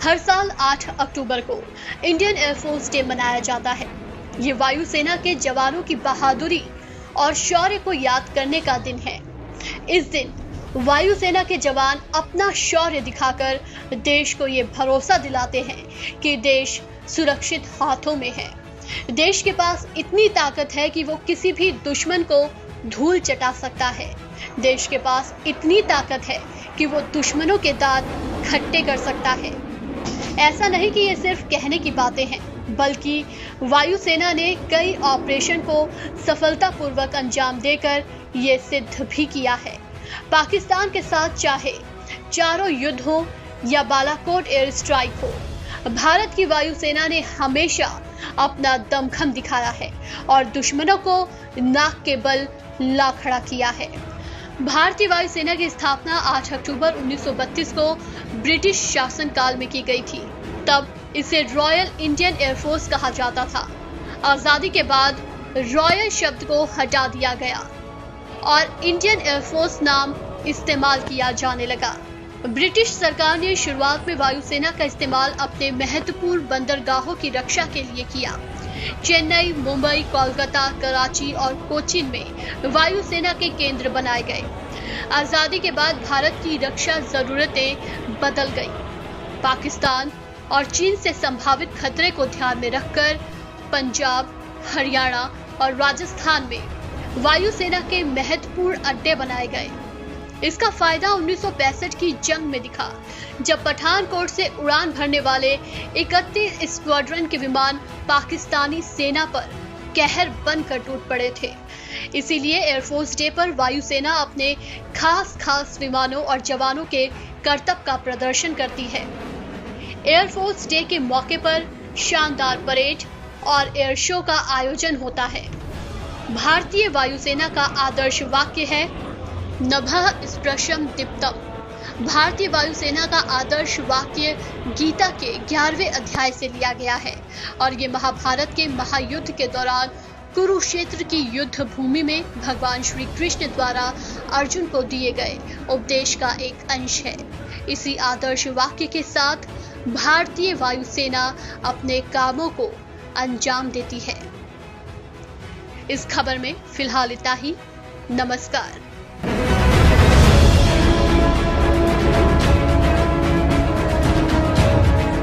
हर साल 8 अक्टूबर को Indian air force day मनाया जाता है। ये वायुसेना के जवानों की बहादुरी और शौर्य को याद करने का दिन है। इस दिन वायुसेना के जवान अपना शौर्य दिखाकर देश को ये भरोसा दिलाते हैं कि देश सुरक्षित हाथों में है। देश के पास इतनी ताकत है कि वो किसी भी दुश्मन को धूल चटा सकता है। देश के पास इतनी ताकत है कि वो दुश्मनों के दांत खट्टे कर सकता है। ऐसा नहीं कि ये सिर्फ कहने की बातें हैं, बल्कि वायुसेना ने कई ऑपरेशन को सफलतापूर्वक अंजाम देकर ये सिद्ध भी किया है। पाकिस्तान के साथ चाहे चारों युद्ध हो या बालाकोट एयर स्ट्राइक हो, भारत की वायुसेना ने हमेशा अपना दमखम दिखाया है और दुश्मनों को नाक के बल ला खड़ा किया है। भारतीय वायुसेना की स्थापना 8 अक्टूबर 1932 को ब्रिटिश शासनकाल में की गई थी। तब इसे रॉयल इंडियन एयरफोर्स कहा जाता था। आजादी के बाद रॉयल शब्द को हटा दिया गया और इंडियन एयरफोर्स नाम इस्तेमाल किया जाने लगा। ब्रिटिश सरकार ने शुरुआत में वायुसेना का इस्तेमाल अपने महत्वपूर्ण बंदरगाहों की रक्षा के लिए किया। चेन्नई, मुंबई, कोलकाता, कराची और कोचीन में वायुसेना के केंद्र बनाए गए। आजादी के बाद भारत की रक्षा जरूरतें बदल गई। पाकिस्तान और चीन से संभावित खतरे को ध्यान में रखकर पंजाब, हरियाणा और राजस्थान में वायुसेना के महत्वपूर्ण अड्डे बनाए गए। इसका फायदा 1965 की जंग में दिखा, जब पठानकोट से उड़ान भरने वाले 31 स्क्वाड्रन के विमान पाकिस्तानी सेना पर कहर बनकर टूट पड़े थे। इसीलिए एयरफोर्स डे पर वायुसेना अपने खास विमानों और जवानों के करतब का प्रदर्शन करती है। एयरफोर्स डे के मौके पर शानदार परेड और एयर शो का आयोजन होता है। भारतीय वायुसेना का आदर्श वाक्य है नभः स्पृशं दीप्तम्। भारतीय वायुसेना का आदर्श वाक्य गीता के 11वें अध्याय से लिया गया है और ये महाभारत के महायुद्ध के दौरान कुरुक्षेत्र की युद्ध भूमि में भगवान श्री कृष्ण द्वारा अर्जुन को दिए गए उपदेश का एक अंश है। इसी आदर्श वाक्य के साथ भारतीय वायुसेना अपने कामों को अंजाम देती है। इस खबर में फिलहाल इतना ही। नमस्कार।